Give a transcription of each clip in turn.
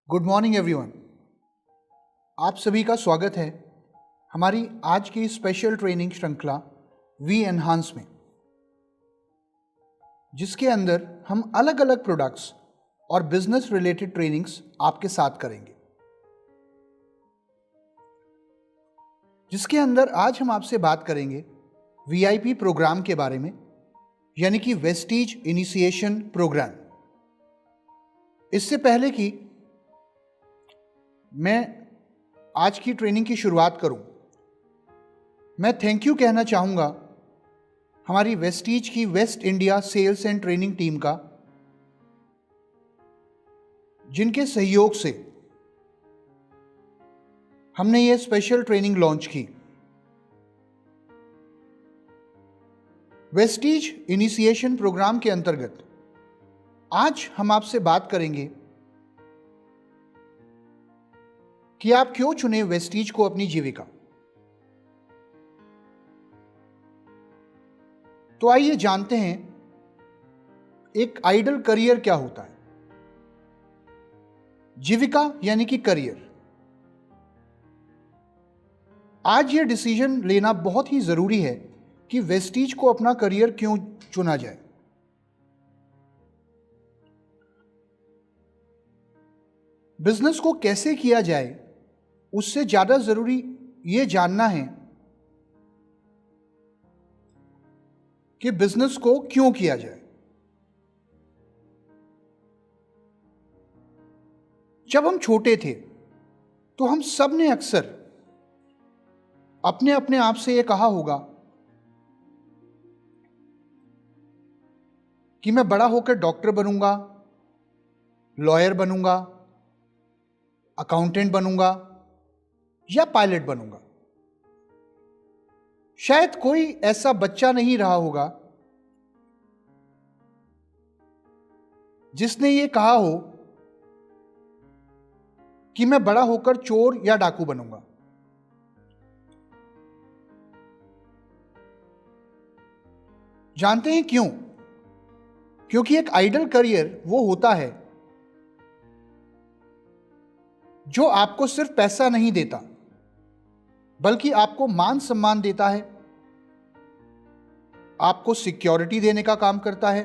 Good morning everyone. आप सभी का स्वागत है हमारी आज की स्पेशल ट्रेनिंग श्रृंखला वी एनहांस में, जिसके अंदर हम अलग अलग प्रोडक्ट्स और बिजनेस रिलेटेड ट्रेनिंग्स आपके साथ करेंगे। जिसके अंदर आज हम आपसे बात करेंगे वीआईपी प्रोग्राम के बारे में, यानी कि वेस्टीज इनिशिएशन प्रोग्राम। इससे पहले कि मैं आज की ट्रेनिंग की शुरुआत करूं, मैं थैंक यू कहना चाहूँगा हमारी वेस्टीज की west India sales and training team का, जिनके सहयोग से हमने ये स्पेशल ट्रेनिंग लॉन्च की। वेस्टीज इनिशिएशन प्रोग्राम के अंतर्गत आज हम आपसे बात करेंगे कि आप क्यों चुने वेस्टीज को अपनी जीविका। तो आइए जानते हैं एक आइडल करियर क्या होता है। जीविका यानी कि करियर। आज यह डिसीजन लेना बहुत ही जरूरी है कि वेस्टीज को अपना करियर क्यों चुना जाए। बिजनेस को कैसे किया जाए, उससे ज्यादा जरूरी यह जानना है कि बिजनेस को क्यों किया जाए। जब हम छोटे थे तो हम सब ने अक्सर अपने अपने आप से यह कहा होगा कि मैं बड़ा होकर डॉक्टर बनूंगा, लॉयर बनूंगा, अकाउंटेंट बनूंगा या पायलट बनूंगा। शायद कोई ऐसा बच्चा नहीं रहा होगा जिसने ये कहा हो कि मैं बड़ा होकर चोर या डाकू बनूंगा। जानते हैं क्यों? क्योंकि एक आइडल करियर वो होता है जो आपको सिर्फ पैसा नहीं देता, बल्कि आपको मान सम्मान देता है, आपको सिक्योरिटी देने का काम करता है,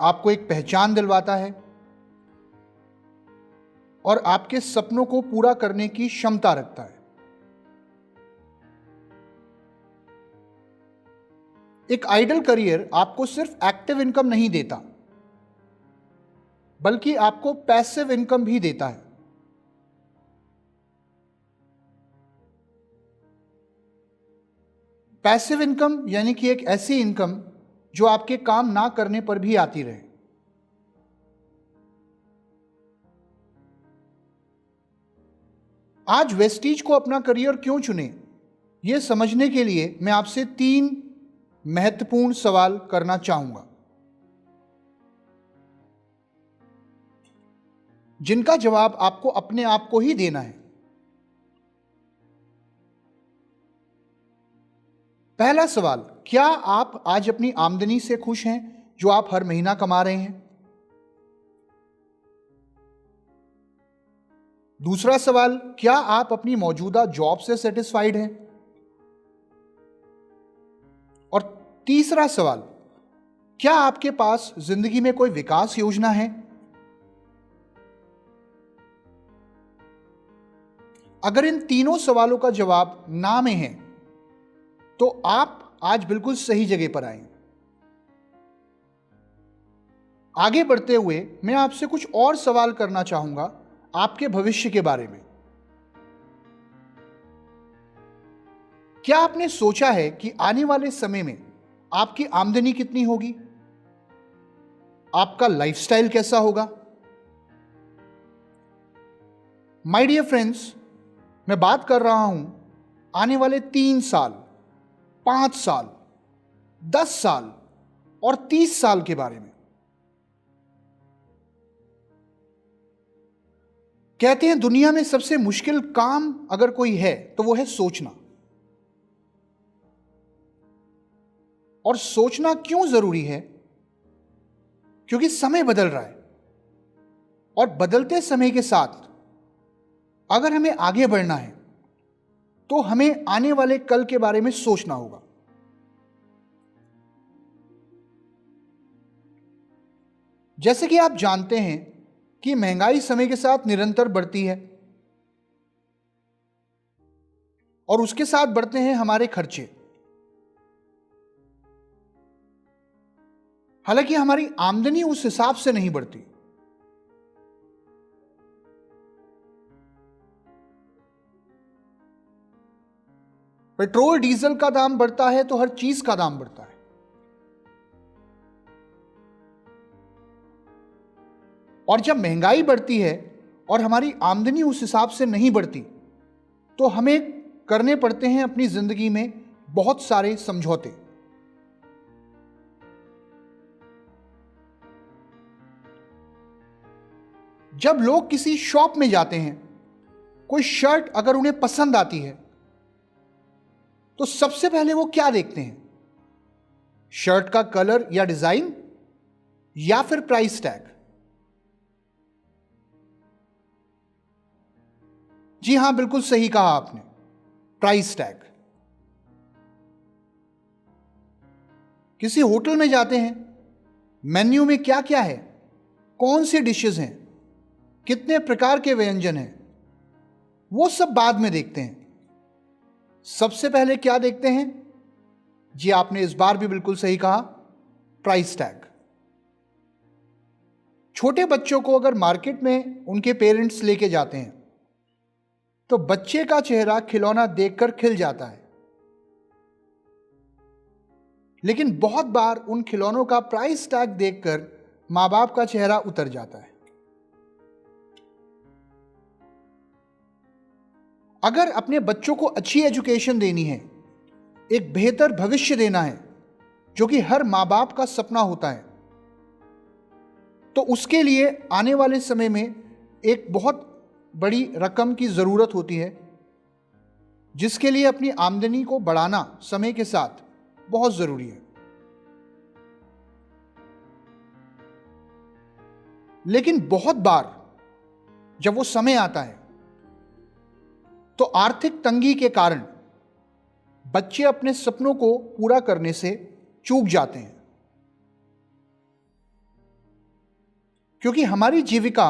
आपको एक पहचान दिलवाता है और आपके सपनों को पूरा करने की क्षमता रखता है। एक आइडल करियर आपको सिर्फ एक्टिव इनकम नहीं देता, बल्कि आपको पैसिव इनकम भी देता है। पैसिव इनकम यानी कि एक ऐसी इनकम जो आपके काम ना करने पर भी आती रहे। आज वेस्टीज को अपना करियर क्यों चुने, यह समझने के लिए मैं आपसे 3 महत्वपूर्ण सवाल करना चाहूंगा, जिनका जवाब आपको अपने आप को ही देना है। पहला सवाल, क्या आप आज अपनी आमदनी से खुश हैं जो आप हर महीना कमा रहे हैं? दूसरा सवाल, क्या आप अपनी मौजूदा जॉब से सेटिस्फाइड हैं? और तीसरा सवाल, क्या आपके पास जिंदगी में कोई विकास योजना है? अगर इन तीनों सवालों का जवाब ना में है तो आप आज बिल्कुल सही जगह पर आए। आगे बढ़ते हुए मैं आपसे कुछ और सवाल करना चाहूंगा आपके भविष्य के बारे में। क्या आपने सोचा है कि आने वाले समय में आपकी आमदनी कितनी होगी? आपका लाइफस्टाइल कैसा होगा? माय डियर फ्रेंड्स, मैं बात कर रहा हूं आने वाले 3 साल, 5 साल, 10 साल और 30 साल के बारे में। कहते हैं दुनिया में सबसे मुश्किल काम अगर कोई है तो वो है सोचना। और सोचना क्यों जरूरी है? क्योंकि समय बदल रहा है। और बदलते समय के साथ अगर हमें आगे बढ़ना है तो हमें आने वाले कल के बारे में सोचना होगा। जैसे कि आप जानते हैं कि महंगाई समय के साथ निरंतर बढ़ती है और उसके साथ बढ़ते हैं हमारे खर्चे। हालांकि हमारी आमदनी उस हिसाब से नहीं बढ़ती। पेट्रोल डीजल का दाम बढ़ता है तो हर चीज का दाम बढ़ता है। और जब महंगाई बढ़ती है और हमारी आमदनी उस हिसाब से नहीं बढ़ती तो हमें करने पड़ते हैं अपनी जिंदगी में बहुत सारे समझौते। जब लोग किसी शॉप में जाते हैं, कोई शर्ट अगर उन्हें पसंद आती है तो सबसे पहले वो क्या देखते हैं? शर्ट का कलर या डिजाइन या फिर प्राइस टैग? जी हां, बिल्कुल सही कहा आपने, प्राइस टैग। किसी होटल में जाते हैं, मेन्यू में क्या क्या है, कौन सी डिशेस हैं, कितने प्रकार के व्यंजन हैं, वो सब बाद में देखते हैं। सबसे पहले क्या देखते हैं? जी आपने इस बार भी बिल्कुल सही कहा, प्राइस टैग। छोटे बच्चों को अगर मार्केट में उनके पेरेंट्स लेके जाते हैं तो बच्चे का चेहरा खिलौना देखकर खिल जाता है, लेकिन बहुत बार उन खिलौनों का प्राइस टैग देखकर मां बाप का चेहरा उतर जाता है। अगर अपने बच्चों को अच्छी एजुकेशन देनी है, एक बेहतर भविष्य देना है, जो कि हर मां बाप का सपना होता है, तो उसके लिए आने वाले समय में एक बहुत बड़ी रकम की जरूरत होती है, जिसके लिए अपनी आमदनी को बढ़ाना समय के साथ बहुत जरूरी है। लेकिन बहुत बार जब वो समय आता है तो आर्थिक तंगी के कारण बच्चे अपने सपनों को पूरा करने से चूक जाते हैं, क्योंकि हमारी जीविका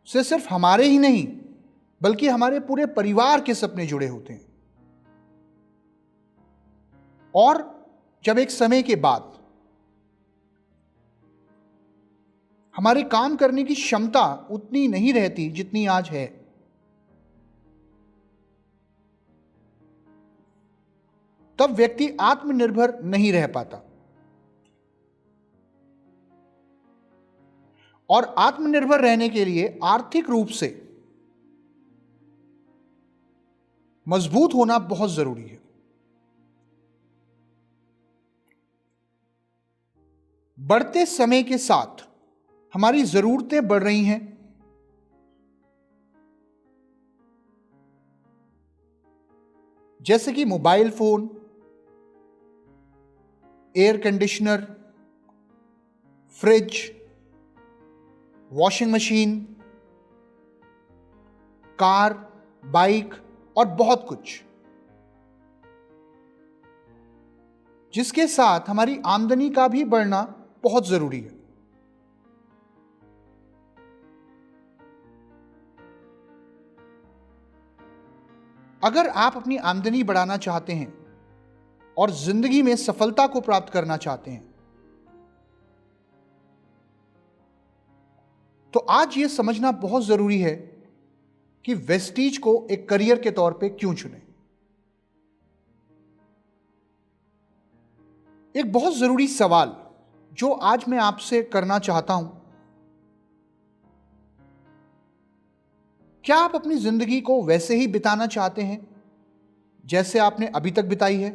से सिर्फ हमारे ही नहीं बल्कि हमारे पूरे परिवार के सपने जुड़े होते हैं। और जब एक समय के बाद हमारे काम करने की क्षमता उतनी नहीं रहती जितनी आज है, तब व्यक्ति आत्मनिर्भर नहीं रह पाता। और आत्मनिर्भर रहने के लिए आर्थिक रूप से मजबूत होना बहुत जरूरी है। बढ़ते समय के साथ हमारी जरूरतें बढ़ रही हैं। जैसे कि mobile phone, air conditioner, fridge, washing machine, car, bike और बहुत कुछ, जिसके साथ हमारी आमदनी का भी बढ़ना बहुत जरूरी है। अगर आप अपनी आमदनी बढ़ाना चाहते हैं और जिंदगी में सफलता को प्राप्त करना चाहते हैं, तो आज यह समझना बहुत जरूरी है कि वेस्टीज को एक करियर के तौर पे क्यों चुनें। एक बहुत जरूरी सवाल जो आज मैं आपसे करना चाहता हूं, क्या आप अपनी जिंदगी को वैसे ही बिताना चाहते हैं जैसे आपने अभी तक बिताई है,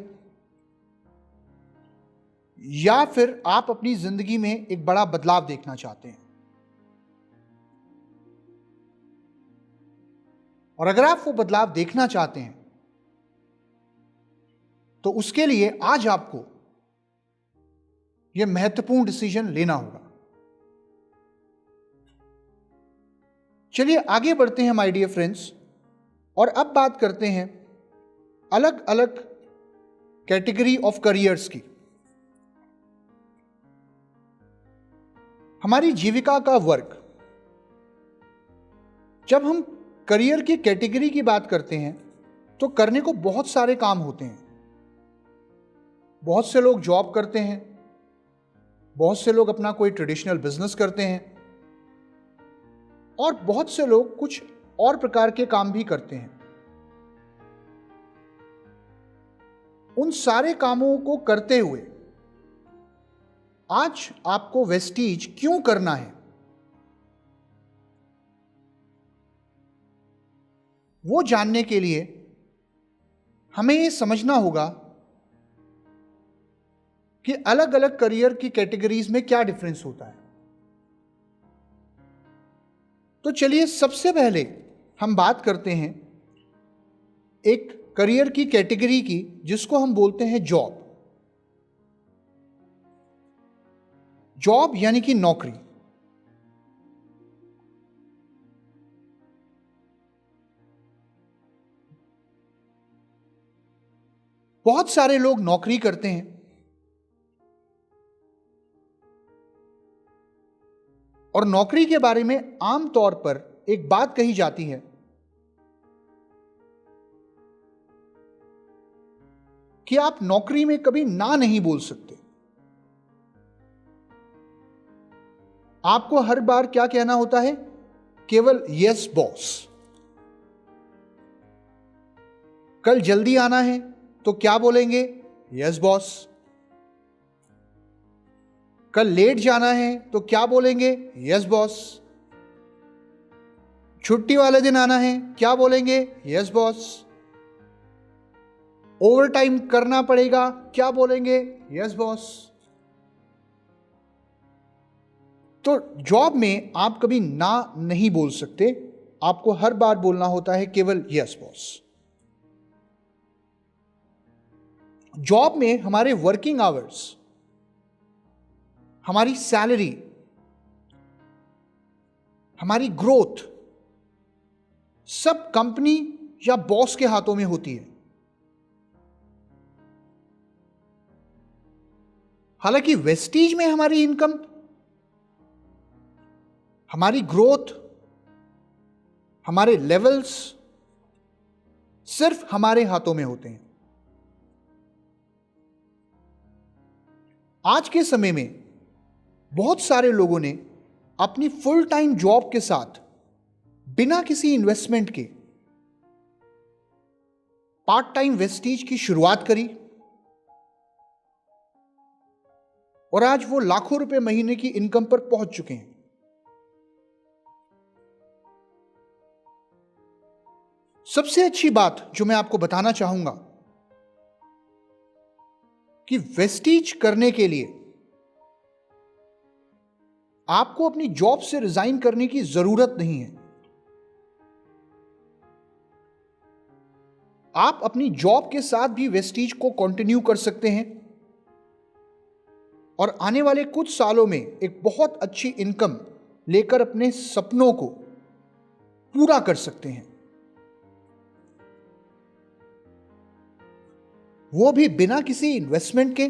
या फिर आप अपनी जिंदगी में एक बड़ा बदलाव देखना चाहते हैं? और अगर आप वो बदलाव देखना चाहते हैं तो उसके लिए आज आपको यह महत्वपूर्ण डिसीजन लेना होगा। चलिए आगे बढ़ते हैं माय डियर फ्रेंड्स, और अब बात करते हैं अलग अलग कैटेगरी ऑफ करियर्स की। हमारी जीविका का वर्क। जब हम करियर की कैटेगरी की बात करते हैं तो करने को बहुत सारे काम होते हैं। बहुत से लोग जॉब करते हैं, बहुत से लोग अपना कोई ट्रेडिशनल बिजनेस करते हैं, और बहुत से लोग कुछ और प्रकार के काम भी करते हैं। उन सारे कामों को करते हुए आज आपको वेस्टीज क्यों करना है, वो जानने के लिए हमें ये समझना होगा कि अलग अलग करियर की कैटेगरीज में क्या डिफरेंस होता है। तो चलिए सबसे पहले हम बात करते हैं एक करियर की कैटेगरी की जिसको हम बोलते हैं जॉब। जॉब यानी कि नौकरी। बहुत सारे लोग नौकरी करते हैं और नौकरी के बारे में आम तौर पर एक बात कही जाती है कि आप नौकरी में कभी ना नहीं बोल सकते। आपको हर बार क्या कहना होता है? केवल यस बॉस। कल जल्दी आना है तो क्या बोलेंगे? Yes boss. कल लेट जाना है तो क्या बोलेंगे? Yes boss. छुट्टी वाले दिन आना है, क्या बोलेंगे? Yes boss. ओवर टाइम करना पड़ेगा, क्या बोलेंगे? Yes boss. तो जॉब में आप कभी ना नहीं बोल सकते, आपको हर बार बोलना होता है केवल यस बॉस। जॉब में हमारे वर्किंग आवर्स, हमारी सैलरी, हमारी ग्रोथ सब कंपनी या बॉस के हाथों में होती है। हालांकि वेस्टीज में हमारी इनकम, हमारी ग्रोथ, हमारे लेवल्स सिर्फ हमारे हाथों में होते हैं। आज के समय में बहुत सारे लोगों ने अपनी फुल टाइम जॉब के साथ बिना किसी इन्वेस्टमेंट के पार्ट टाइम वेस्टीज की शुरुआत करी और आज वो लाखों रुपए महीने की इनकम पर पहुंच चुके हैं। सबसे अच्छी बात जो मैं आपको बताना चाहूंगा कि वेस्टीज करने के लिए आपको अपनी जॉब से रिजाइन करने की जरूरत नहीं है। आप अपनी जॉब के साथ भी वेस्टीज को कंटिन्यू कर सकते हैं और आने वाले कुछ सालों में एक बहुत अच्छी इनकम लेकर अपने सपनों को पूरा कर सकते हैं, वो भी बिना किसी इन्वेस्टमेंट के,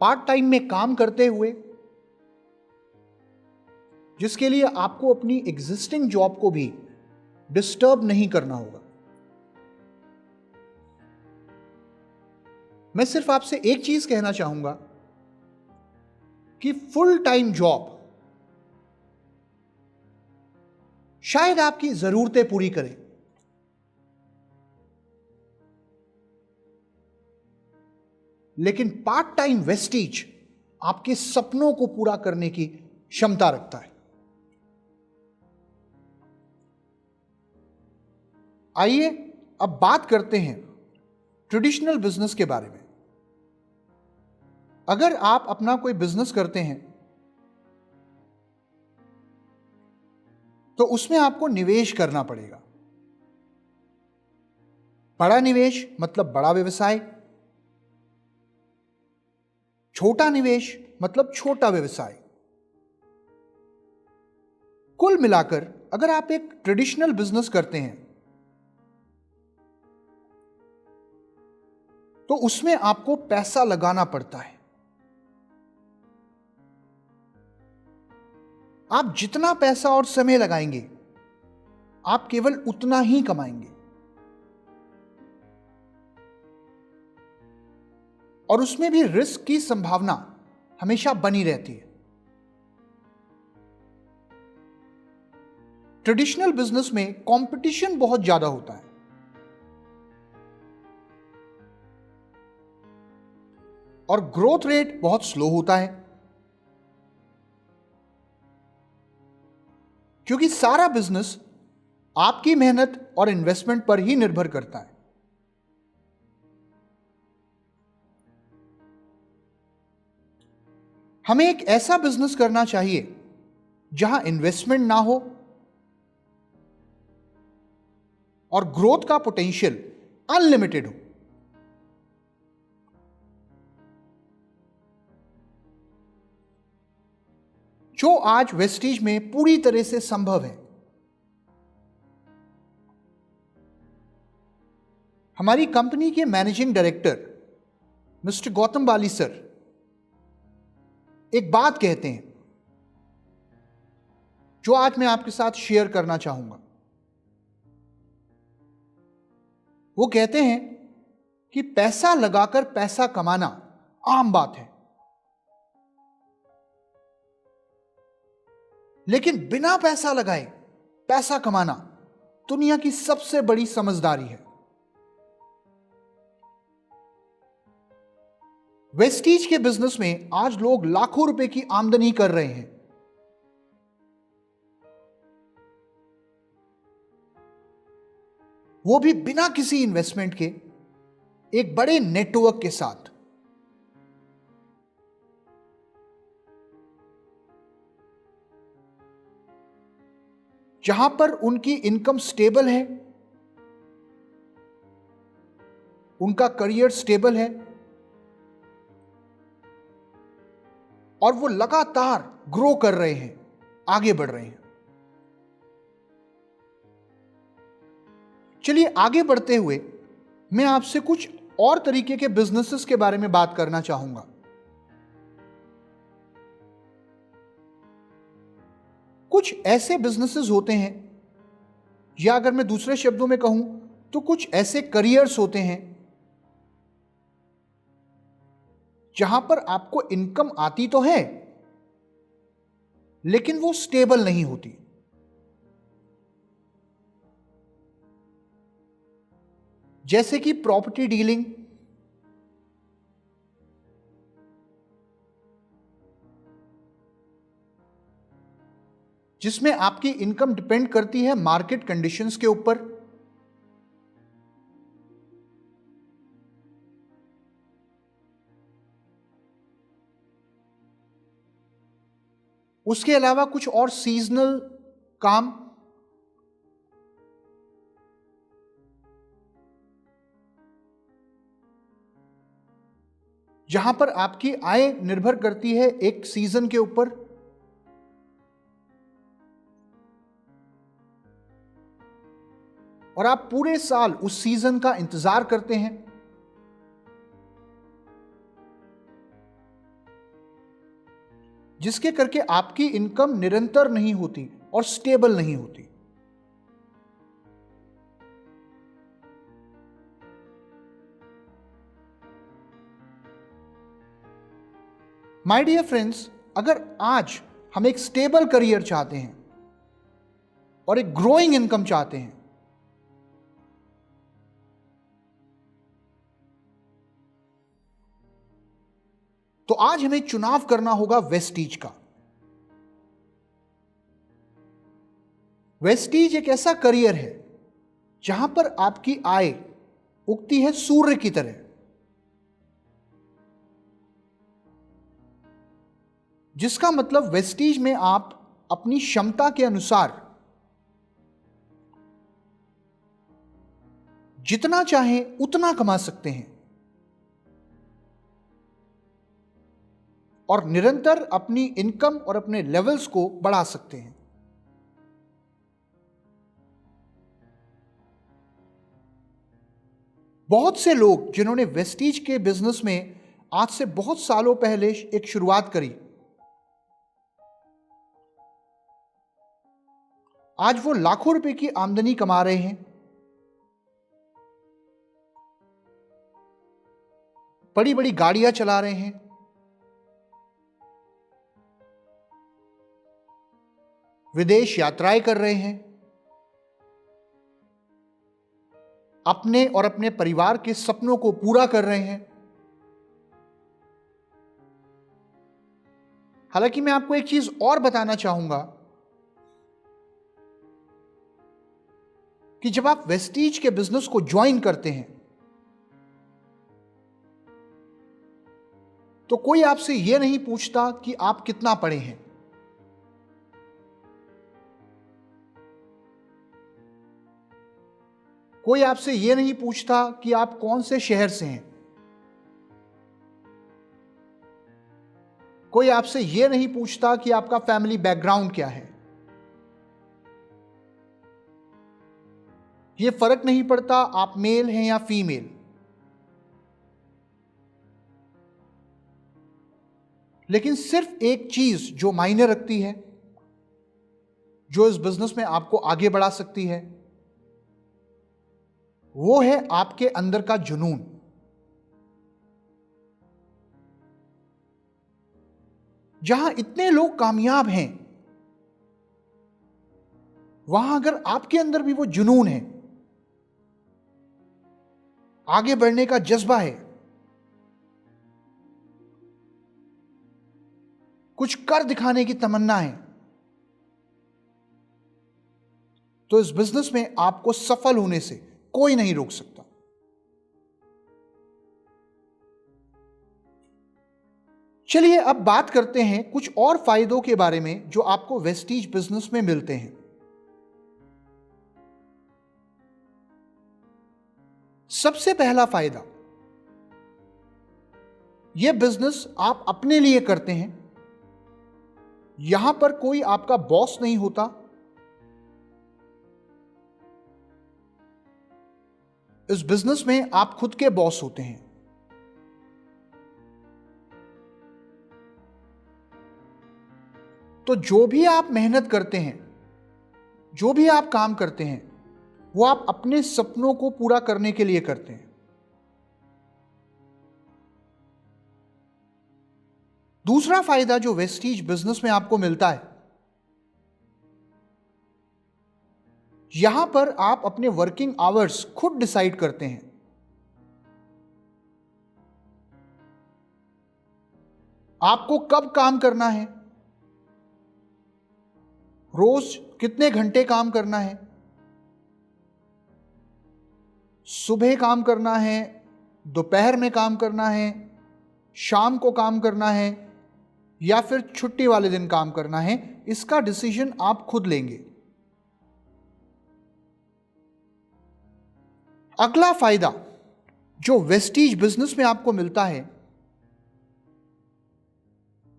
पार्ट टाइम में काम करते हुए, जिसके लिए आपको अपनी एग्जिस्टिंग जॉब को भी डिस्टर्ब नहीं करना होगा। मैं सिर्फ आपसे एक चीज कहना चाहूंगा कि फुल टाइम जॉब शायद आपकी जरूरतें पूरी करे, लेकिन पार्ट टाइम वेस्टीज आपके सपनों को पूरा करने की क्षमता रखता है। आइए अब बात करते हैं ट्रेडिशनल बिजनेस के बारे में। अगर आप अपना कोई बिजनेस करते हैं तो उसमें आपको निवेश करना पड़ेगा। बड़ा निवेश मतलब बड़ा व्यवसाय, छोटा निवेश मतलब छोटा व्यवसाय। कुल मिलाकर अगर आप एक ट्रेडिशनल बिजनेस करते हैं तो उसमें आपको पैसा लगाना पड़ता है। आप जितना पैसा और समय लगाएंगे आप केवल उतना ही कमाएंगे, और उसमें भी रिस्क की संभावना हमेशा बनी रहती है। ट्रेडिशनल बिजनेस में कंपटीशन बहुत ज्यादा होता है और ग्रोथ रेट बहुत स्लो होता है, क्योंकि सारा बिजनेस आपकी मेहनत और इन्वेस्टमेंट पर ही निर्भर करता है। हमें एक ऐसा बिजनेस करना चाहिए जहां इन्वेस्टमेंट ना हो और ग्रोथ का पोटेंशियल अनलिमिटेड हो। जो आज वेस्टीज में पूरी तरह से संभव है। हमारी कंपनी के मैनेजिंग डायरेक्टर मिस्टर गौतम बाली सर एक बात कहते हैं जो आज मैं आपके साथ शेयर करना चाहूंगा। वो कहते हैं कि पैसा लगाकर पैसा कमाना आम बात है, लेकिन बिना पैसा लगाए पैसा कमाना दुनिया की सबसे बड़ी समझदारी है। वेस्टीज के बिजनेस में आज लोग लाखों रुपए की आमदनी कर रहे हैं। वो भी बिना किसी इन्वेस्टमेंट के, एक बड़े नेटवर्क के साथ। जहां पर उनकी इनकम स्टेबल है, उनका करियर स्टेबल है और वो लगातार ग्रो कर रहे हैं, आगे बढ़ रहे हैं। चलिए आगे बढ़ते हुए मैं आपसे कुछ और तरीके के बिजनेसेस के बारे में बात करना चाहूंगा। कुछ ऐसे बिजनेसेस होते हैं, या अगर मैं दूसरे शब्दों में कहूं तो कुछ ऐसे करियर्स होते हैं जहां पर आपको इनकम आती तो है लेकिन वो स्टेबल नहीं होती। जैसे कि प्रॉपर्टी डीलिंग, जिसमें आपकी इनकम डिपेंड करती है मार्केट कंडीशंस के ऊपर। उसके अलावा कुछ और सीजनल काम, जहां पर आपकी आय निर्भर करती है एक सीजन के ऊपर। और आप पूरे साल उस सीजन का इंतजार करते हैं। जिसके करके आपकी इनकम निरंतर नहीं होती और स्टेबल नहीं होती। माय डियर फ्रेंड्स, अगर आज हम एक स्टेबल करियर चाहते हैं और एक ग्रोइंग इनकम चाहते हैं, तो आज हमें चुनाव करना होगा वेस्टीज का। वेस्टीज एक ऐसा करियर है जहां पर आपकी आय उगती है सूर्य की तरह, जिसका मतलब वेस्टीज में आप अपनी क्षमता के अनुसार जितना चाहें उतना कमा सकते हैं और निरंतर अपनी इनकम और अपने लेवल्स को बढ़ा सकते हैं। बहुत से लोग जिन्होंने वेस्टीज के बिजनेस में आज से बहुत सालों पहले एक शुरुआत करी, आज वो लाखों रुपए की आमदनी कमा रहे हैं, बड़ी बड़ी गाड़ियां चला रहे हैं, विदेश यात्राएं कर रहे हैं, अपने और अपने परिवार के सपनों को पूरा कर रहे हैं। हालांकि मैं आपको एक चीज और बताना चाहूंगा कि जब आप वेस्टीज के बिजनेस को ज्वाइन करते हैं तो कोई आपसे यह नहीं पूछता कि आप कितना पढ़े हैं। कोई आपसे यह नहीं पूछता कि आप कौन से शहर से हैं। कोई आपसे यह नहीं पूछता कि आपका फैमिली बैकग्राउंड क्या है। यह फर्क नहीं पड़ता आप मेल हैं या फीमेल। लेकिन सिर्फ एक चीज जो मायने रखती है, जो इस बिजनेस में आपको आगे बढ़ा सकती है, वो है आपके अंदर का जुनून। जहां इतने लोग कामयाब हैं, वहां अगर आपके अंदर भी वो जुनून है, आगे बढ़ने का जज्बा है, कुछ कर दिखाने की तमन्ना है, तो इस बिजनेस में आपको सफल होने से कोई नहीं रोक सकता। चलिए अब बात करते हैं कुछ और फायदों के बारे में जो आपको वेस्टीज बिजनेस में मिलते हैं। सबसे पहला फायदा, यह बिजनेस आप अपने लिए करते हैं। यहां पर कोई आपका बॉस नहीं होता। इस बिजनेस में आप खुद के बॉस होते हैं। तो जो भी आप मेहनत करते हैं, जो भी आप काम करते हैं, वो आप अपने सपनों को पूरा करने के लिए करते हैं। दूसरा फायदा जो वेस्टीज बिजनेस में आपको मिलता है, यहां पर आप अपने वर्किंग आवर्स खुद डिसाइड करते हैं। आपको कब काम करना है, रोज कितने घंटे काम करना है, सुबह काम करना है, दोपहर में काम करना है, शाम को काम करना है, या फिर छुट्टी वाले दिन काम करना है, इसका डिसीजन आप खुद लेंगे। अगला फायदा जो वेस्टीज बिजनेस में आपको मिलता है,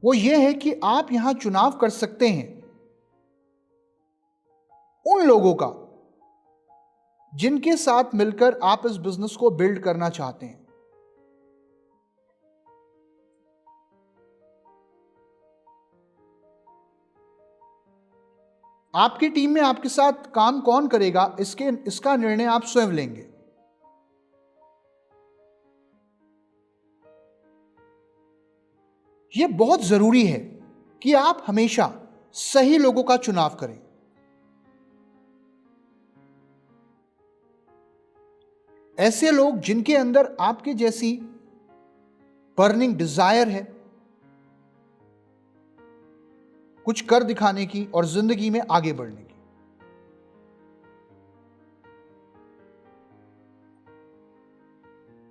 वो यह है कि आप यहां चुनाव कर सकते हैं उन लोगों का जिनके साथ मिलकर आप इस बिजनेस को बिल्ड करना चाहते हैं। आपकी टीम में आपके साथ काम कौन करेगा, इसका निर्णय आप स्वयं लेंगे। यह बहुत जरूरी है कि आप हमेशा सही लोगों का चुनाव करें। ऐसे लोग जिनके अंदर आपके जैसी बर्निंग डिजायर है कुछ कर दिखाने की और जिंदगी में आगे बढ़ने की।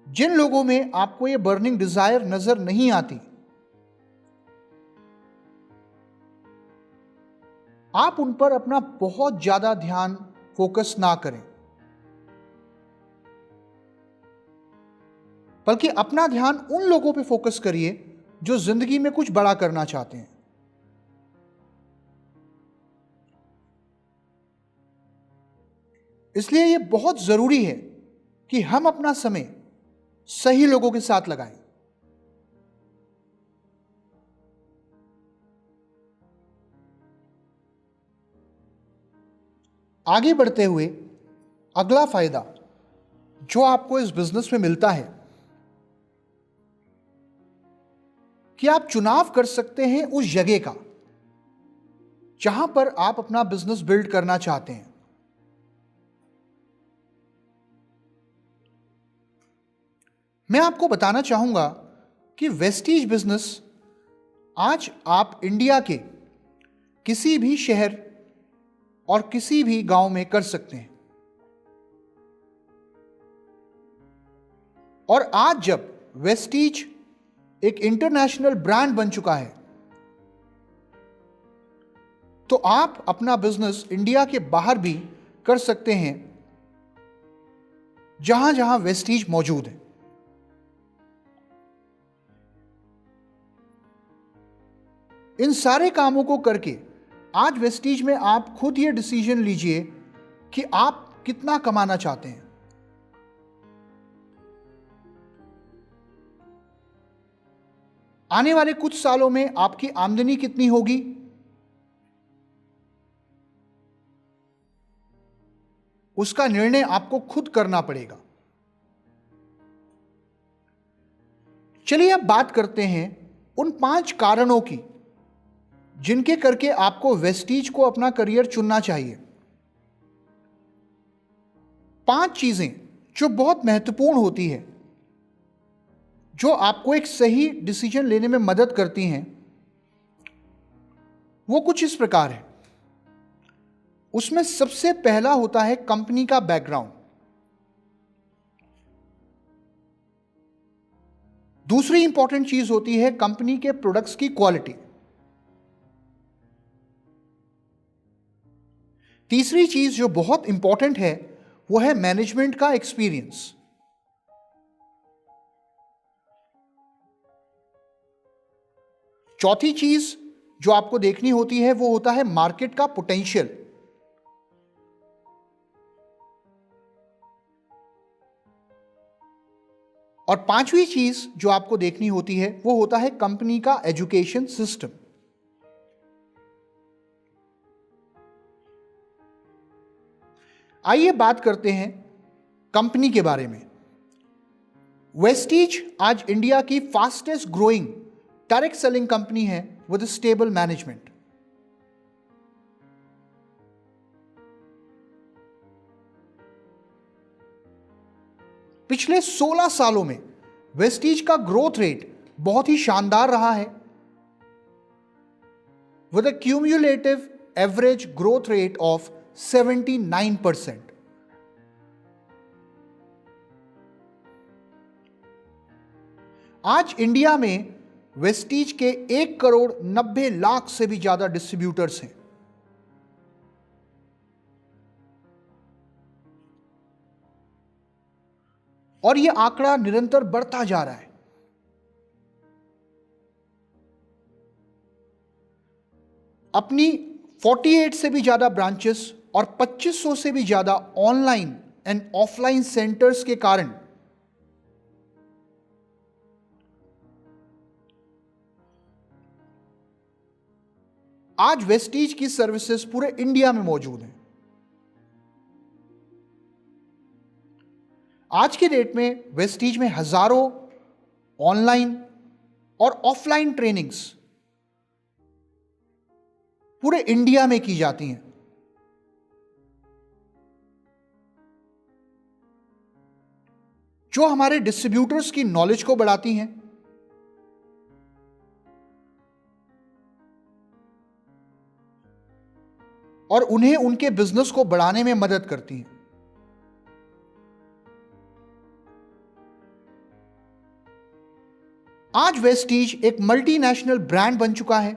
जिन लोगों में आपको यह बर्निंग डिजायर नजर नहीं आती, आप उन पर अपना बहुत ज्यादा ध्यान फोकस ना करें, बल्कि अपना ध्यान उन लोगों पे फोकस करिए जो जिंदगी में कुछ बड़ा करना चाहते हैं। इसलिए यह बहुत जरूरी है कि हम अपना समय सही लोगों के साथ लगाएं। आगे बढ़ते हुए अगला फायदा जो आपको इस बिजनेस में मिलता है कि आप चुनाव कर सकते हैं उस जगह का जहां पर आप अपना बिजनेस बिल्ड करना चाहते हैं। मैं आपको बताना चाहूंगा कि वेस्टीज बिजनेस आज आप इंडिया के किसी भी शहर और किसी भी गांव में कर सकते हैं। और आज जब वेस्टीज एक इंटरनेशनल ब्रांड बन चुका है तो आप अपना बिजनेस इंडिया के बाहर भी कर सकते हैं जहां जहां वेस्टीज मौजूद है। इन सारे कामों को करके आज वेस्टीज में आप खुद ये डिसीजन लीजिए कि आप कितना कमाना चाहते हैं। आने वाले कुछ सालों में आपकी आमदनी कितनी होगी, उसका निर्णय आपको खुद करना पड़ेगा। चलिए अब बात करते हैं उन 5 कारणों की जिनके करके आपको वेस्टीज को अपना करियर चुनना चाहिए। 5 चीजें जो बहुत महत्वपूर्ण होती है, जो आपको एक सही डिसीजन लेने में मदद करती हैं, वो कुछ इस प्रकार है। उसमें सबसे पहला होता है कंपनी का बैकग्राउंड। दूसरी इंपॉर्टेंट चीज होती है कंपनी के प्रोडक्ट्स की क्वालिटी। तीसरी चीज जो बहुत इंपॉर्टेंट है वो है मैनेजमेंट का एक्सपीरियंस। चौथी चीज जो आपको देखनी होती है वो होता है मार्केट का पोटेंशियल। और पांचवी चीज जो आपको देखनी होती है वो होता है कंपनी का एजुकेशन सिस्टम। आइए बात करते हैं कंपनी के बारे में। वेस्टीज आज इंडिया की fastest growing direct selling company है विद स्टेबल मैनेजमेंट। पिछले 16 सालों में वेस्टीज का ग्रोथ रेट बहुत ही शानदार रहा है with a cumulative average growth rate of 79%। आज इंडिया में वेस्टीज के 1,90,00,000 से भी ज्यादा डिस्ट्रीब्यूटर्स हैं। और यह आंकड़ा निरंतर बढ़ता जा रहा है। अपनी 48 से भी ज्यादा ब्रांचेस और 2500 से भी ज्यादा ऑनलाइन एंड ऑफलाइन सेंटर्स के कारण आज वेस्टीज की सर्विसेज पूरे इंडिया में मौजूद हैं। आज की डेट में वेस्टीज में हजारों ऑनलाइन और ऑफलाइन ट्रेनिंग्स पूरे इंडिया में की जाती हैं। जो हमारे डिस्ट्रीब्यूटर्स की नॉलेज को बढ़ाती हैं और उन्हें उनके बिजनेस को बढ़ाने में मदद करती हैं। आज वेस्टीज एक मल्टीनेशनल ब्रांड बन चुका है।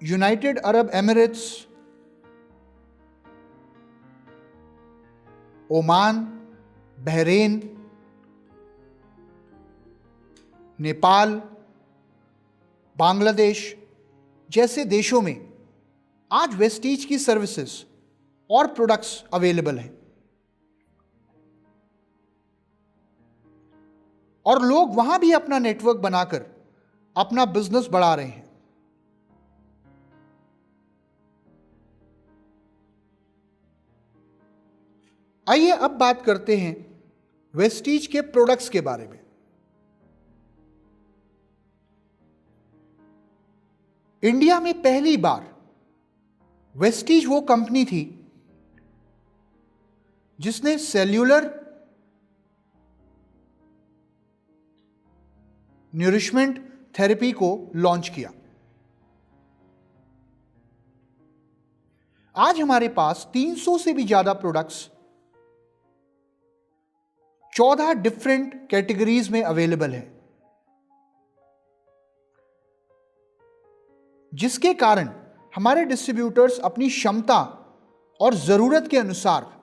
United Arab Emirates, Oman, Bahrain, Nepal, Bangladesh जैसे देशों में आज वेस्टीज की सर्विसेज और प्रोडक्ट्स अवेलेबल हैं और लोग वहां भी अपना नेटवर्क बनाकर अपना बिजनेस बढ़ा रहे हैं। आइए अब बात करते हैं वेस्टीज के प्रोडक्ट्स के बारे में। इंडिया में पहली बार वेस्टीज वो कंपनी थी जिसने सेल्यूलर न्यूरिशमेंट थेरेपी को लॉन्च किया। आज हमारे पास 300 से भी ज्यादा प्रोडक्ट्स 14 डिफरेंट कैटेगरीज में अवेलेबल है, जिसके कारण हमारे डिस्ट्रीब्यूटर्स अपनी क्षमता और जरूरत के अनुसार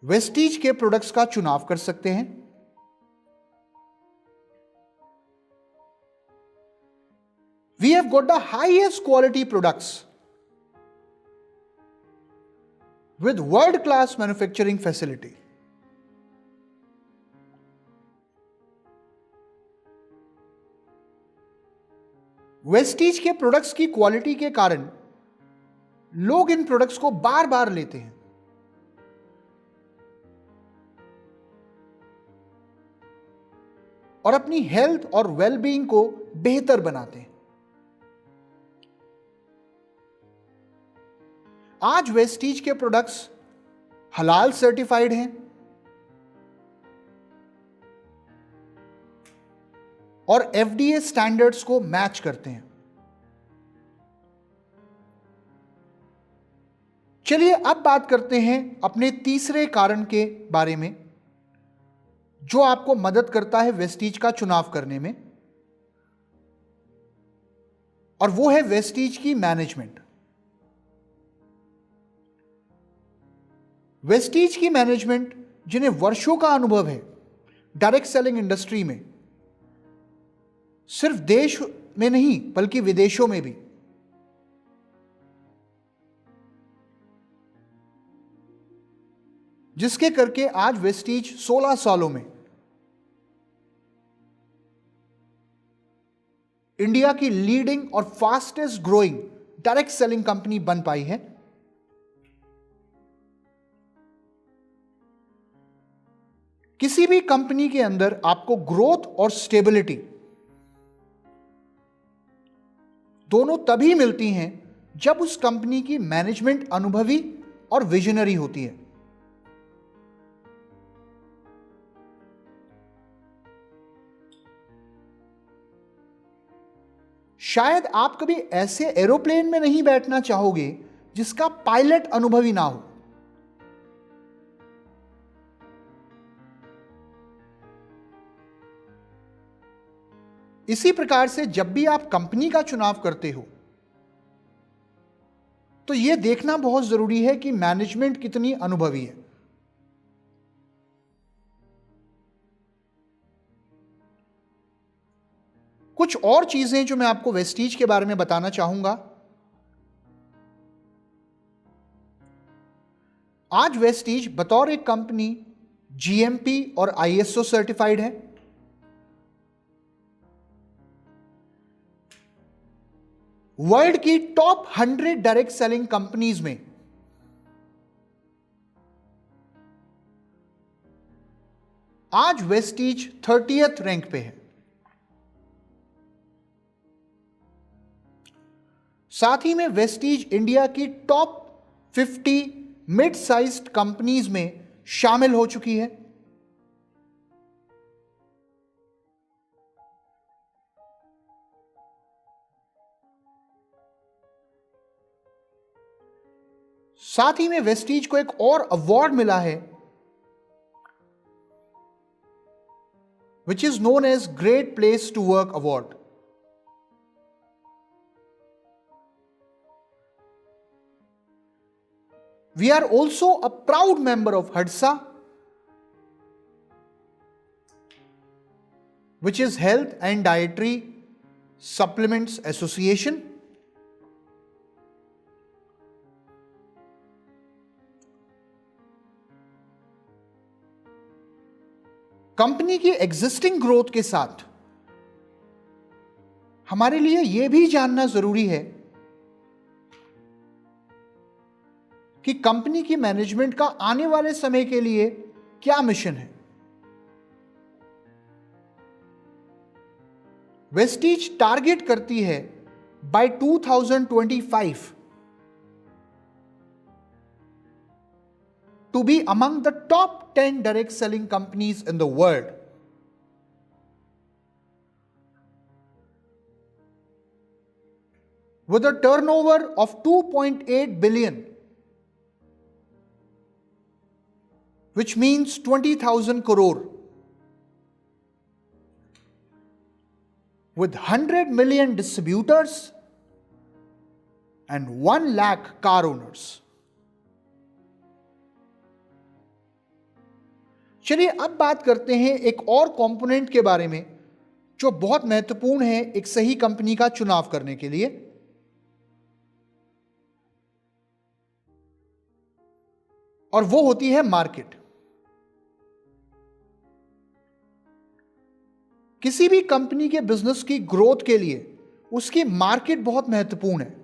वेस्टीज के प्रोडक्ट्स का चुनाव कर सकते हैं। We have got the highest quality products with world-class manufacturing facility. Vestige के प्रोडक्ट्स की क्वालिटी के कारण लोग इन प्रोडक्ट्स को बार बार लेते हैं और अपनी हेल्थ और वेलबींग को बेहतर बनाते हैं। आज वेस्टीज के प्रोडक्ट्स हलाल सर्टिफाइड हैं और एफडीए स्टैंडर्ड्स को मैच करते हैं। चलिए अब बात करते हैं अपने तीसरे कारण के बारे में जो आपको मदद करता है वेस्टीज का चुनाव करने में, और वो है वेस्टीज की मैनेजमेंट। वेस्टीज की मैनेजमेंट जिन्हें वर्षों का अनुभव है डायरेक्ट सेलिंग इंडस्ट्री में, सिर्फ देश में नहीं बल्कि विदेशों में भी, जिसके करके आज वेस्टीज 16 सालों में इंडिया की लीडिंग और fastest growing direct selling company बन पाई है। किसी भी कंपनी के अंदर आपको ग्रोथ और स्टेबिलिटी दोनों तभी मिलती हैं जब उस कंपनी की मैनेजमेंट अनुभवी और विजनरी होती है। शायद आप कभी ऐसे एरोप्लेन में नहीं बैठना चाहोगे जिसका पायलट अनुभवी ना हो। इसी प्रकार से जब भी आप कंपनी का चुनाव करते हो तो यह देखना बहुत जरूरी है कि मैनेजमेंट कितनी अनुभवी है। कुछ और चीजें जो मैं आपको वेस्टीज के बारे में बताना चाहूंगा। आज वेस्टीज बतौर एक कंपनी जीएमपी और आईएसओ सर्टिफाइड है। वर्ल्ड की टॉप 100 डायरेक्ट सेलिंग कंपनीज में आज वेस्टीज 30th रैंक पे है। साथ ही में वेस्टीज इंडिया की टॉप 50 मिड साइज्ड कंपनीज में शामिल हो चुकी है। साथ ही में वेस्टीज को एक और अवार्ड मिला है which is known as great place to work award. We are also a proud member of HADSA, which is Health and Dietary Supplements Association. Company की एग्जिस्टिंग ग्रोथ के साथ हमारे लिए यह भी जानना जरूरी है कि कंपनी की मैनेजमेंट का आने वाले समय के लिए क्या मिशन है। वेस्टीज टारगेट करती है bye 2025 to be among the top 10 direct selling companies in the world. With a turnover of 2.8 billion, which means 20,000 crore, with 100 million distributors and 1 lakh car owners. चलिए अब बात करते हैं एक और कंपोनेंट के बारे में जो बहुत महत्वपूर्ण है एक सही कंपनी का चुनाव करने के लिए। और वो होती है मार्केट। किसी भी कंपनी के बिजनेस की ग्रोथ के लिए उसकी मार्केट बहुत महत्वपूर्ण है।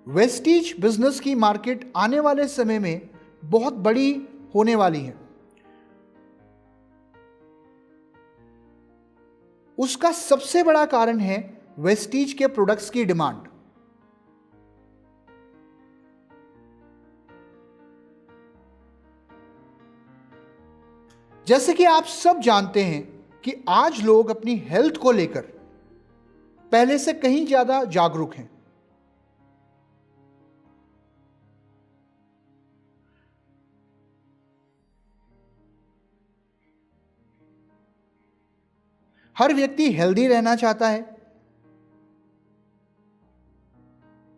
वेस्टीज बिजनेस की मार्केट आने वाले समय में बहुत बड़ी होने वाली है। उसका सबसे बड़ा कारण है वेस्टीज के प्रोडक्ट्स की डिमांड। जैसे कि आप सब जानते हैं कि आज लोग अपनी हेल्थ को लेकर पहले से कहीं ज्यादा जागरूक हैं। हर व्यक्ति हेल्दी रहना चाहता है,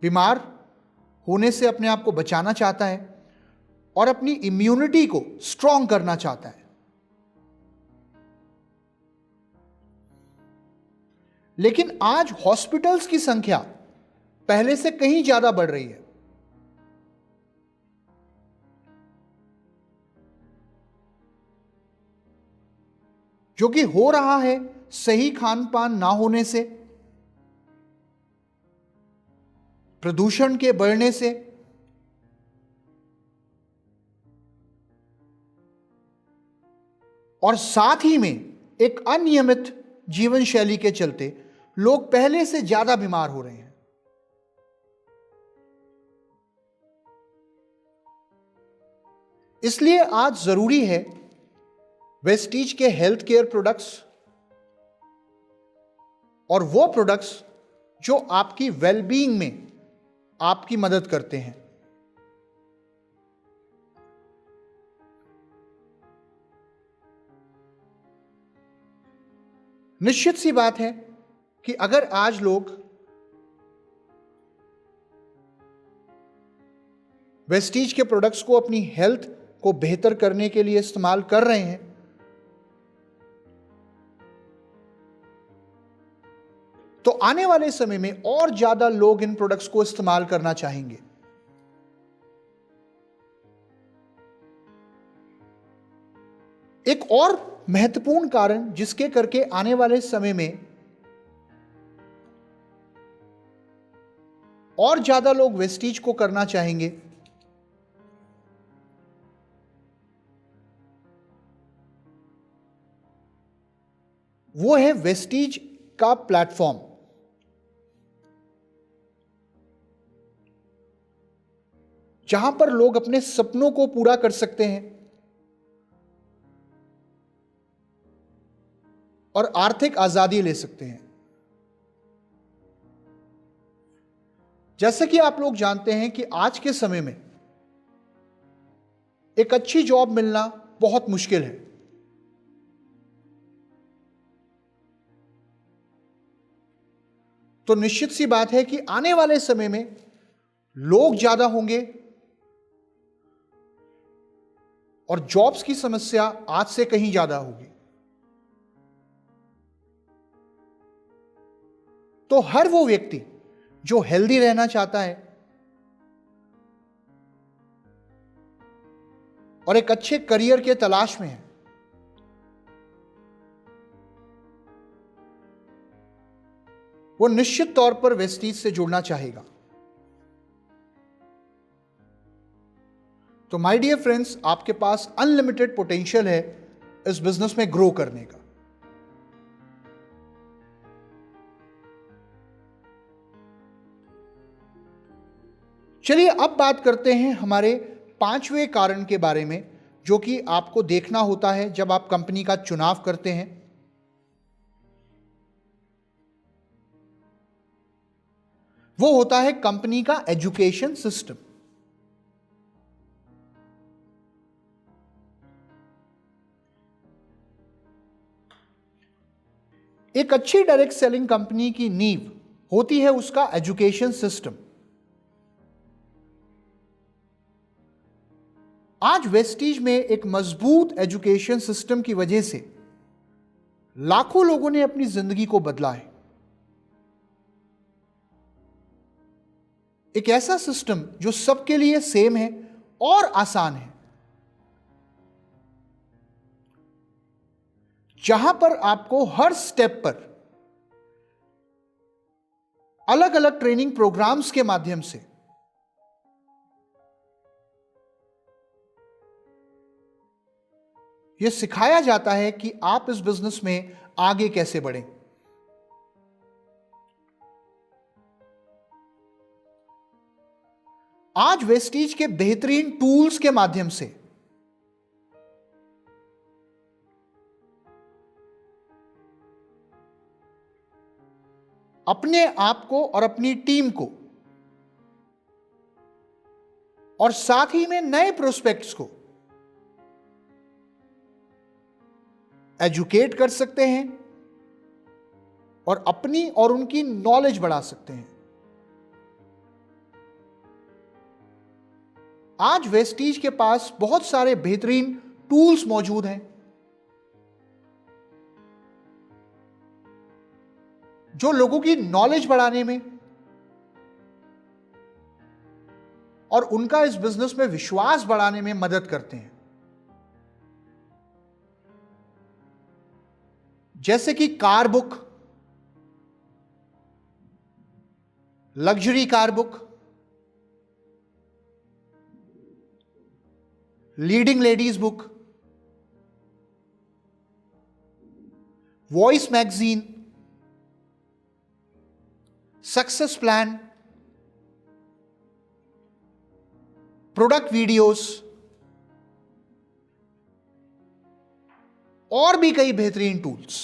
बीमार होने से अपने आप को बचाना चाहता है और अपनी इम्यूनिटी को स्ट्रॉन्ग करना चाहता है। लेकिन आज हॉस्पिटल्स की संख्या पहले से कहीं ज्यादा बढ़ रही है। जो कि हो रहा है सही खान पान ना होने से, प्रदूषण के बढ़ने से, और साथ ही में एक अनियमित जीवन शैली के चलते लोग पहले से ज्यादा बीमार हो रहे हैं। इसलिए आज जरूरी है वेस्टीज के हेल्थ केयर प्रोडक्ट्स और वो प्रोडक्ट्स जो आपकी वेलबीइंग में आपकी मदद करते हैं। निश्चित सी बात है कि अगर आज लोग वेस्टीज के प्रोडक्ट्स को अपनी हेल्थ को बेहतर करने के लिए इस्तेमाल कर रहे हैं तो आने वाले समय में और ज्यादा लोग इन प्रोडक्ट्स को इस्तेमाल करना चाहेंगे। एक और महत्वपूर्ण कारण जिसके करके आने वाले समय में और ज्यादा लोग वेस्टीज को करना चाहेंगे वो है वेस्टीज का प्लेटफॉर्म। जहां पर लोग अपने सपनों को पूरा कर सकते हैं और आर्थिक आजादी ले सकते हैं। जैसे कि आप लोग जानते हैं कि आज के समय में एक अच्छी जॉब मिलना बहुत मुश्किल है। तो निश्चित सी बात है कि आने वाले समय में लोग ज्यादा होंगे और जॉब्स की समस्या आज से कहीं ज्यादा होगी। तो हर वो व्यक्ति जो हेल्दी रहना चाहता है, और एक अच्छे करियर के तलाश में है, वो निश्चित तौर पर वेस्टीज से जुड़ना चाहेगा। तो माय डियर फ्रेंड्स, आपके पास अनलिमिटेड पोटेंशियल है इस बिजनेस में ग्रो करने का। चलिए अब बात करते हैं हमारे 5वें कारण के बारे में, जो कि आपको देखना होता है जब आप कंपनी का चुनाव करते हैं। वो होता है कंपनी का एजुकेशन सिस्टम। एक अच्छी डायरेक्ट सेलिंग कंपनी की नींव होती है उसका एजुकेशन सिस्टम। आज वेस्टीज में एक मजबूत एजुकेशन सिस्टम की वजह से लाखों लोगों ने अपनी जिंदगी को बदला है। एक ऐसा सिस्टम जो सबके लिए सेम है और आसान है, जहां पर आपको हर स्टेप पर अलग अलग ट्रेनिंग प्रोग्राम्स के माध्यम से यह सिखाया जाता है कि आप इस बिजनेस में आगे कैसे बढ़ें। आज वेस्टीज के बेहतरीन टूल्स के माध्यम से अपने आप को और अपनी टीम को और साथ ही में नए प्रोस्पेक्ट्स को एजुकेट कर सकते हैं और अपनी और उनकी नॉलेज बढ़ा सकते हैं। आज वेस्टीज के पास बहुत सारे बेहतरीन टूल्स मौजूद हैं जो लोगों की नॉलेज बढ़ाने में और उनका इस बिजनेस में विश्वास बढ़ाने में मदद करते हैं। जैसे कि car book, luxury car book, leading ladies book, voice magazine, success plan, product videos और भी कई बेहतरीन टूल्स।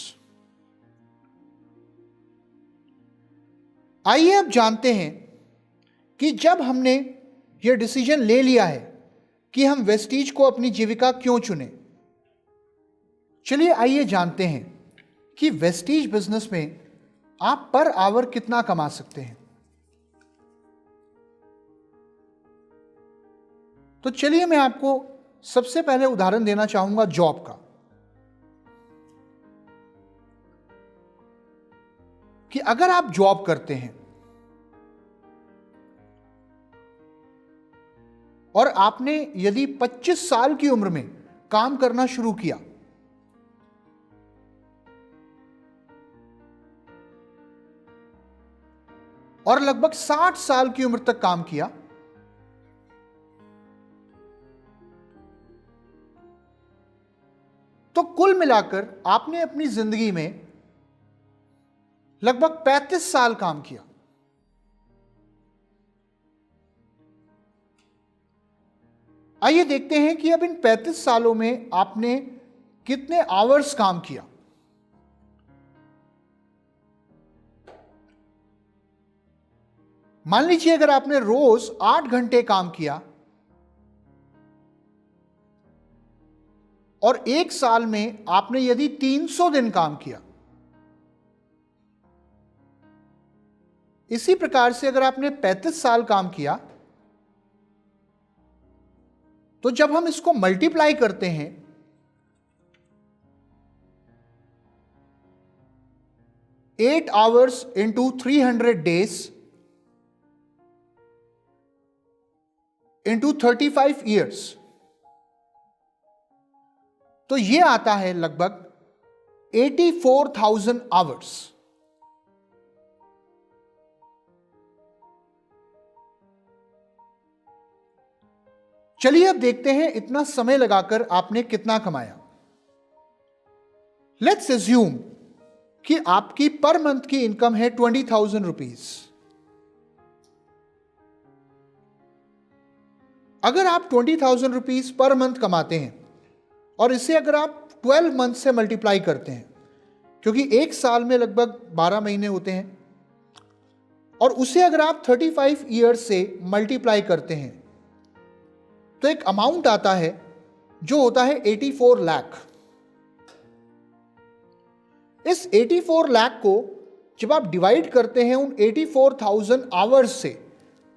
आइए अब जानते हैं कि जब हमने यह डिसीजन ले लिया है कि हम वेस्टीज को अपनी जीविका क्यों चुने, चलिए आइए जानते हैं कि वेस्टीज बिजनेस में आप पर आवर कितना कमा सकते हैं। तो चलिए मैं आपको सबसे पहले उदाहरण देना चाहूंगा जॉब का, कि अगर आप जॉब करते हैं और आपने यदि 25 साल की उम्र में काम करना शुरू किया और लगभग 60 साल की उम्र तक काम किया, तो कुल मिलाकर आपने अपनी जिंदगी में लगभग 35 साल काम किया। आइए देखते हैं कि अब इन 35 सालों में आपने कितने आवर्स काम किया। मान लीजिए अगर आपने रोज 8 घंटे काम किया और एक साल में आपने यदि 300 दिन काम किया, इसी प्रकार से अगर आपने 35 साल काम किया, तो जब हम इसको मल्टीप्लाई करते हैं 8 hours into 300 days into 35 years, तो ये आता है लगभग 84,000 आवर्स। चलिए अब देखते हैं इतना समय लगाकर आपने कितना कमाया। लेट्स एज्यूम कि आपकी पर मंथ की इनकम है 20,000 रुपीज। अगर आप 20,000 रुपीज पर मंथ कमाते हैं और इसे अगर आप 12 मंथ से मल्टीप्लाई करते हैं, क्योंकि एक साल में लगभग 12 महीने होते हैं, और उसे अगर आप 35 ईयर्स से मल्टीप्लाई करते हैं तो एक अमाउंट आता है जो होता है 84 लाख। इस 84 लाख को जब आप डिवाइड करते हैं उन 84,000 आवर्स से,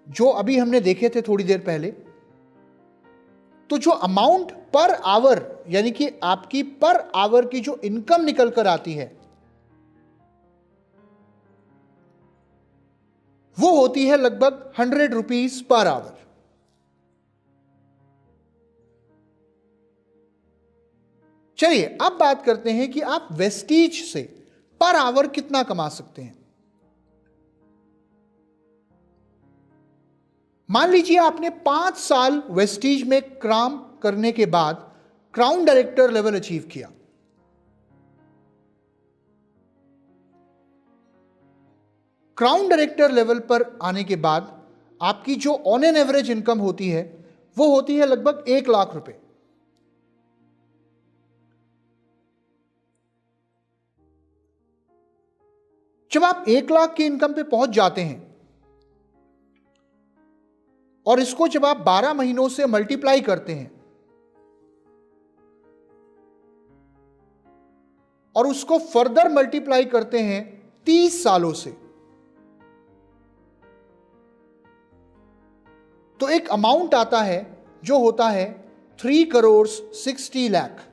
जो अभी हमने देखे थे थोड़ी देर पहले, तो जो अमाउंट पर आवर यानी कि आपकी पर आवर की जो इनकम निकल कर आती है वो होती है लगभग 100 रुपीज पर आवर। चलिए अब बात करते हैं कि आप वेस्टीज से पर आवर कितना कमा सकते हैं। मान लीजिए आपने 5 साल वेस्टीज में काम करने के बाद क्राउन डायरेक्टर लेवल अचीव किया। क्राउन डायरेक्टर लेवल पर आने के बाद आपकी जो ऑन एन एवरेज इनकम होती है वो होती है लगभग 1 लाख रुपए। जब आप 1 लाख की इनकम पे पहुंच जाते हैं और इसको जब आप 12 महीनों से मल्टीप्लाई करते हैं और उसको फर्दर मल्टीप्लाई करते हैं 30 सालों से, तो एक अमाउंट आता है जो होता है 3 करोड़ 60 लाख।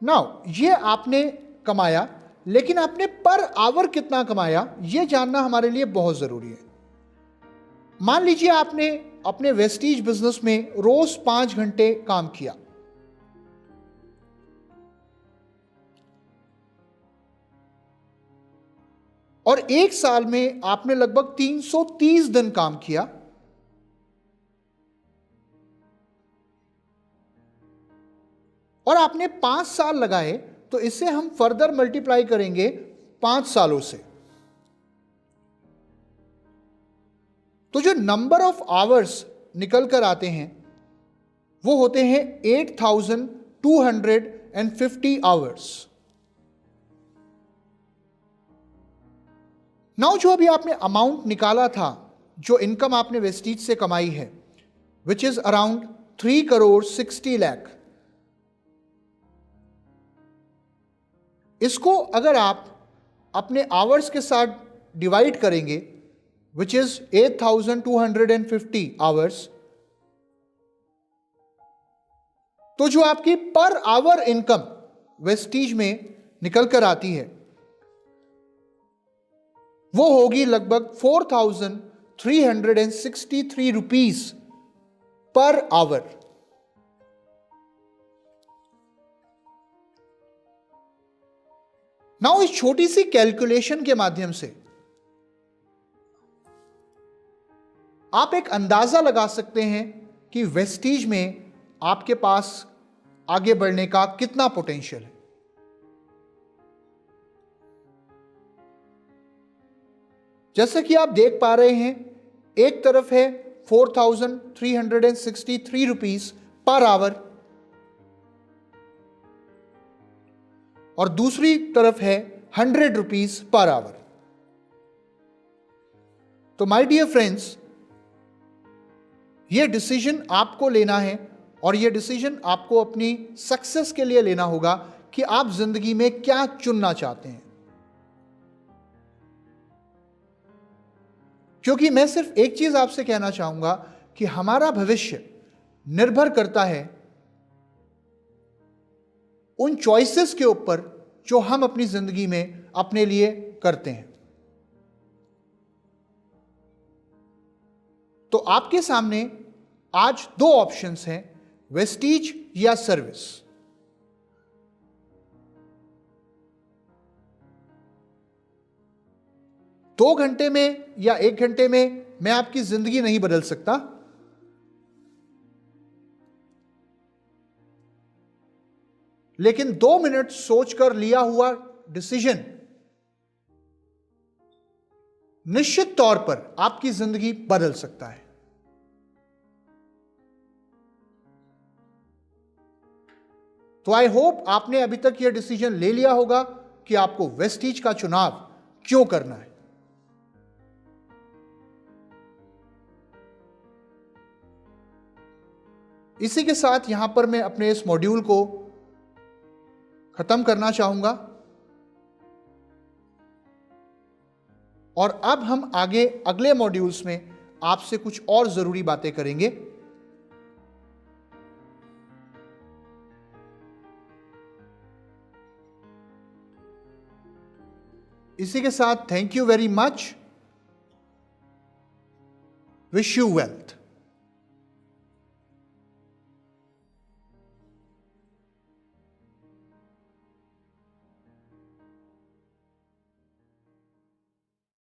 नाउ ये आपने कमाया, लेकिन आपने पर आवर कितना कमाया यह जानना हमारे लिए बहुत जरूरी है। मान लीजिए आपने अपने वेस्टीज बिजनेस में रोज 5 घंटे काम किया, और एक साल में आपने लगभग 330 दिन काम किया, और आपने 5 साल लगाए, तो इसे हम फर्दर मल्टीप्लाई करेंगे 5 सालों से। तो जो नंबर ऑफ आवर्स निकल कर आते हैं वो होते हैं 8,250 आवर्स। नाउ जो अभी आपने अमाउंट निकाला था, जो इनकम आपने वेस्टीज से कमाई है, which is around 3 crore 60 lakh, इसको अगर आप अपने आवर्स के साथ डिवाइड करेंगे, विच इज 8,250 आवर्स, तो जो आपकी पर आवर इनकम वेस्टीज में निकल कर आती है वो होगी लगभग 4,363 रुपीज पर आवर। नाउ इस छोटी सी कैलकुलेशन के माध्यम से आप एक अंदाजा लगा सकते हैं कि वेस्टीज में आपके पास आगे बढ़ने का कितना पोटेंशियल है। जैसे कि आप देख पा रहे हैं, एक तरफ है 4,363 रुपीज पर आवर और दूसरी तरफ है 100 रुपीज पर आवर। तो माय डियर फ्रेंड्स, यह डिसीजन आपको लेना है, और यह डिसीजन आपको अपनी सक्सेस के लिए लेना होगा कि आप जिंदगी में क्या चुनना चाहते हैं। क्योंकि मैं सिर्फ एक चीज आपसे कहना चाहूंगा कि हमारा भविष्य निर्भर करता है उन चॉइसेस के ऊपर जो हम अपनी जिंदगी में अपने लिए करते हैं। तो आपके सामने आज 2 ऑप्शंस हैं वेस्टीज या सर्विस? दो घंटे में या एक घंटे में मैं आपकी जिंदगी नहीं बदल सकता, लेकिन 2 मिनट सोचकर लिया हुआ डिसीजन निश्चित तौर पर आपकी जिंदगी बदल सकता है। तो आई होप आपने अभी तक यह डिसीजन ले लिया होगा कि आपको वेस्टीज का चुनाव क्यों करना है। इसी के साथ यहां पर मैं अपने इस मॉड्यूल को खत्म करना चाहूंगा और अब हम आगे अगले मॉड्यूल्स में आपसे कुछ और जरूरी बातें करेंगे। इसी के साथ thank you very much, wish you well.